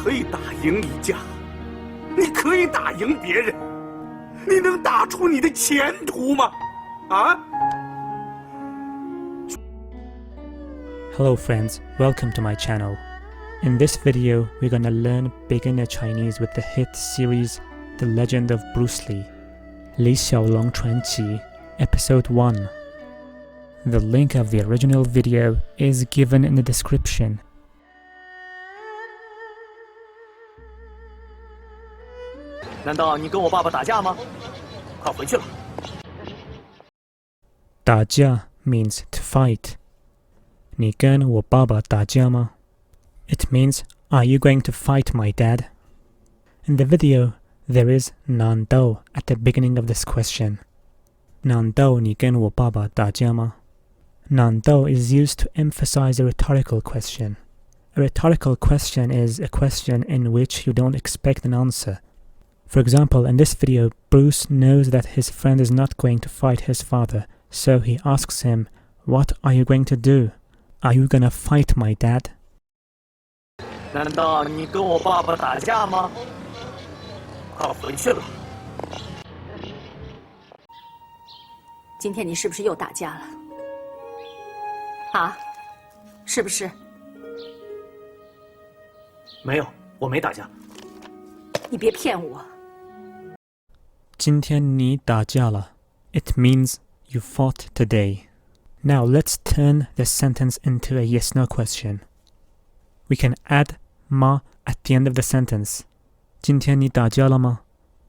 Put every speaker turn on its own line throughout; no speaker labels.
可以打赢一架，你可以打赢别人，你能打出你的前途吗？啊？
Hello friends, welcome to my channel. In this video, we're gonna learn beginner Chinese with the hit series The Legend of Bruce Lee, 李小龙传奇, Episode 1. The link of the original video is given in the description.
难道你跟我爸爸打架吗？快回去了。
打架 means to fight. 你跟我爸爸打架吗? It means, are you going to fight my dad? In the video, there is 难道 at the beginning of this question. 难道你跟我爸爸打架吗? 难道 is used to emphasize a rhetorical question. A rhetorical question is a question in which you don't expect an answer. For example, in this video, Bruce knows that his friend is not going to fight his father, so he asks him, what are you going to do? Are you gonna fight my dad?
难道你跟我爸爸打架吗？快回去了。
今天你是不是又打架了？啊？是不是？
没有，我没打架。
你别骗我。
今天你打架了. It means you fought today. Now let's turn the sentence into a yes-no question. We can add ma at the end of the sentence. 今天你打架了吗?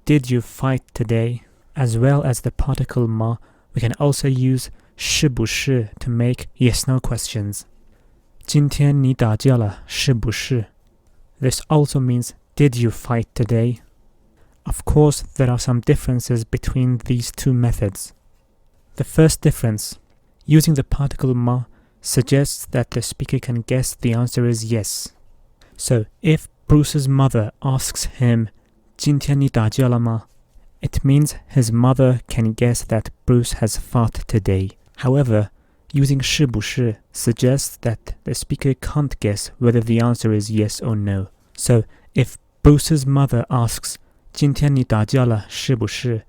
Did you fight today? As well as the particle ma, we can also use 是不是 to make yes-no questions. 今天你打架了，是不是? This also means did you fight today? Of course, there are some differences between these two methods. The first difference, using the particle ma, suggests that the speaker can guess the answer is yes. So, if Bruce's mother asks him, 今天你打架了吗? It means his mother can guess that Bruce has fought today. However, using 是不是 suggests that the speaker can't guess whether the answer is yes or no. So, if Bruce's mother asks, 今天你打架了，是不是?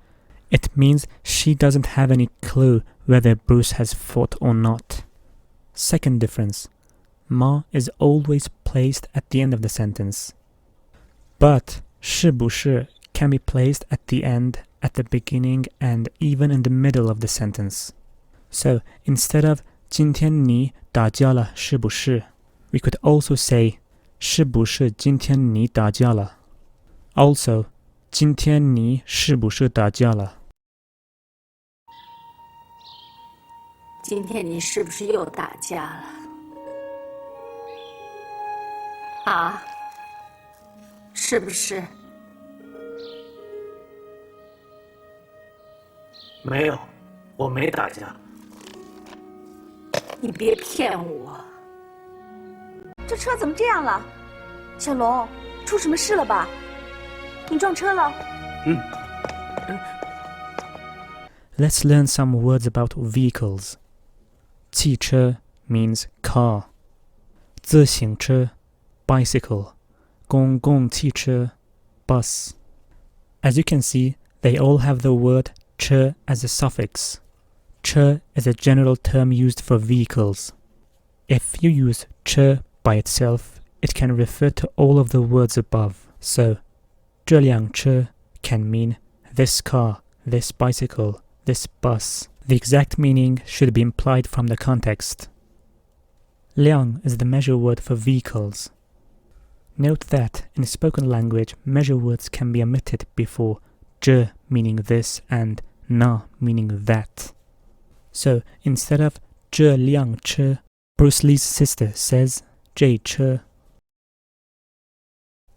It means she doesn't have any clue whether Bruce has fought or not. Second difference, ma is always placed at the end of the sentence. But 是不是 can be placed at the end, at the beginning, and even in the middle of the sentence. So instead of 今天你打架了，是不是? We could also say 是不是今天你打架了? Also, 今天你是不是打架了?
今天你是不是又打架了？啊？是不是？
没有，我没打架。
你别骗我！
这车怎么这样了？小龙，出什么事了吧？你撞车了？Let's
learn some words about vehicles. 汽车 means car. 自行车 bicycle. 公共汽车 bus. As you can see, they all have the word 车 as a suffix. 车 is a general term used for vehicles. If you use 车 by itself, it can refer to all of the words above. So, 这辆车 can mean this car, this bicycle, this bus. The exact meaning should be implied from the context. 辆 is the measure word for vehicles. Note that in spoken language, measure words can be omitted before 这 meaning this and 那 meaning that. So instead of 这辆车, Bruce Lee's sister says 这车.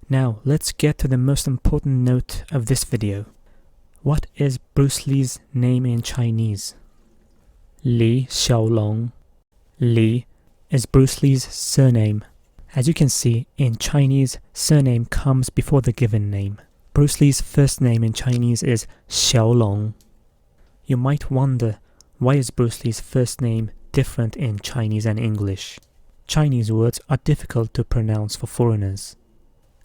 Now let's get to the most important note of this video. What is Bruce Lee's name in Chinese? Li Xiaolong. Li is Bruce Lee's surname. As you can see, in Chinese, surname comes before the given name. Bruce Lee's first name in Chinese is Xiaolong. You might wonder, why is Bruce Lee's first name different in Chinese and English? Chinese words are difficult to pronounce for foreigners.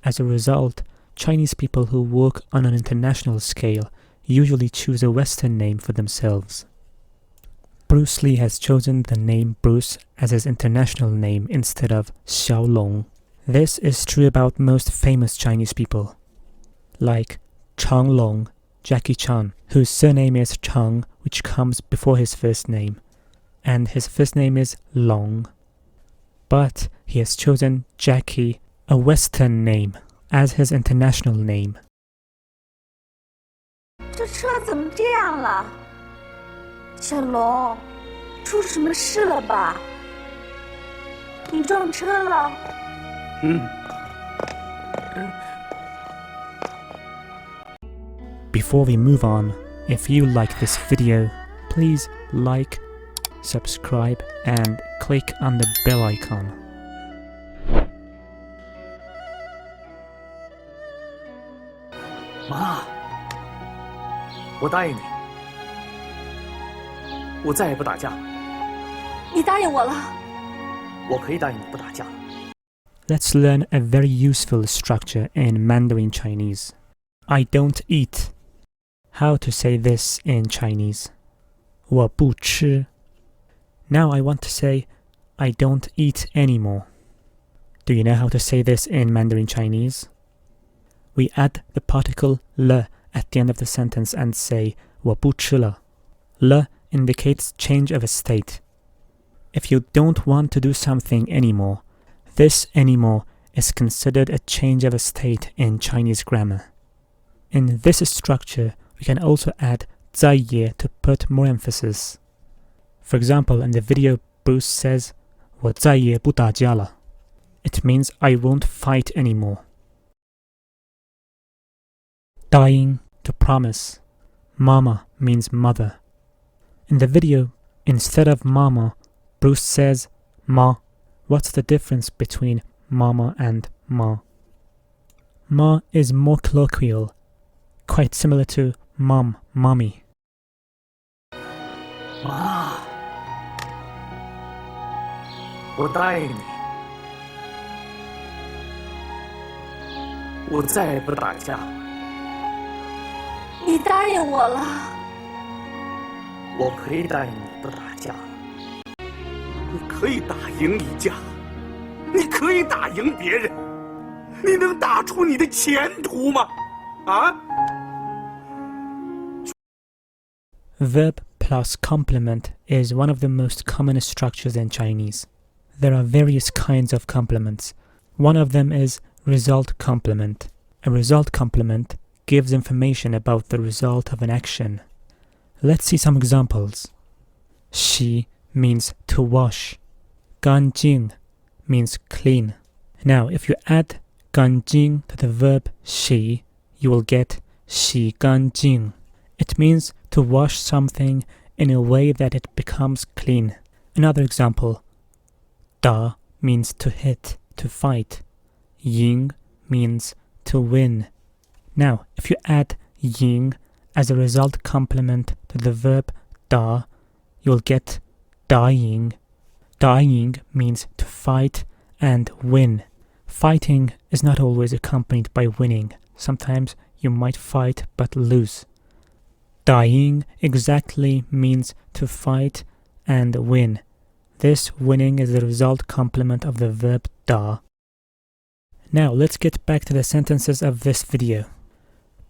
As a result, Chinese people who work on an international scale usually choose a Western name for themselves. Bruce Lee has chosen the name Bruce as his international name instead of Xiaolong. This is true about most famous Chinese people, like Chang Long, Jackie Chan, whose surname is Chang, which comes before his first name, and his first name is Long. But he has chosen Jackie, a Western name, as his international name.
这车怎么这样了？小龙，出什么事了吧？你撞车了？Before
we move on, if you like this video, please like, subscribe, and click on the bell icon.
妈，我答应你，我再也不打架了。
你答应我了。
我可以答应你不打架了。
Let's learn a very useful structure in Mandarin Chinese. I don't eat. How to say this in Chinese? 我不吃. Now I want to say I don't eat anymore. Do you know how to say this in Mandarin Chinese? We add the particle le at the end of the sentence and say 我不吃了. Le indicates change of a state. If you don't want to do something anymore, this anymore is considered a change of a state in Chinese grammar. In this structure, we can also add 在也 to put more emphasis. For example, in the video, Bruce says 我再也不打架了. It means I won't fight anymore. 答应 to promise. Mama means mother. In the video, instead of mama, Bruce says ma. What's the difference between mama and ma? Ma is more colloquial, quite similar to mom, mommy.
妈，我答应你，我再也不打架了。
你答应我了。
我可以答应你不打架了。你可以打赢一架，你可以打赢别人，你能打出你的前途吗？啊？
Verb plus complement is one of the most common structures in Chinese. There are various kinds of complements. One of them is result complement. A result complement gives information about the result of an action. Let's see some examples. 洗 means to wash. 干净 means clean. Now, if you add 干净 to the verb 洗, you will get 洗干净. It means to wash something in a way that it becomes clean. Another example. 打 means to hit, to fight. 赢 means to win. Now, if you add 赢 as a result complement to the verb 打, you'll get 打赢. 打赢 means to fight and win. Fighting is not always accompanied by winning. Sometimes you might fight but lose. 打赢 exactly means to fight and win. This winning is the result complement of the verb 打. Now let's get back to the sentences of this video.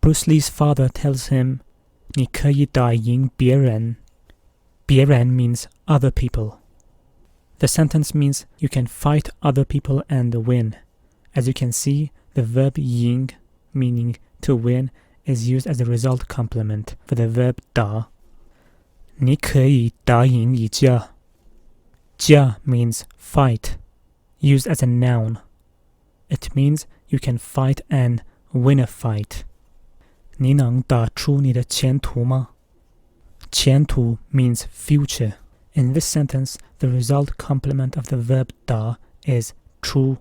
Bruce Lee's father tells him, 你可以打赢别人. 别人 means other people. The sentence means you can fight other people and win. As you can see, the verb 赢, meaning to win, is used as a result complement for the verb 打. 你可以打赢一架. 架 means fight, used as a noun. It means you can fight and win a fight. 你能打出你的前途吗? 前途 means future. In this sentence, the result complement of the verb 打 is 出.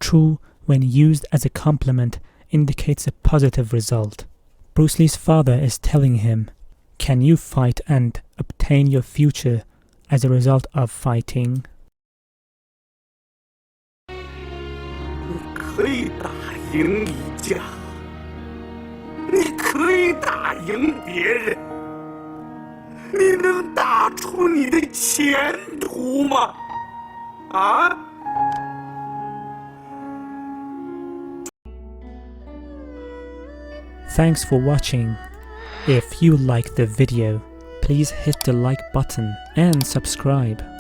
出, when used as a complement, indicates a positive result. Bruce Lee's father is telling him, can you fight and obtain your future as a result of fighting?
你可可以打赢一架，你可以打赢别人，你能打出你的前途吗？啊
？Thanks for watching. If you liked the video, please hit the like button and subscribe.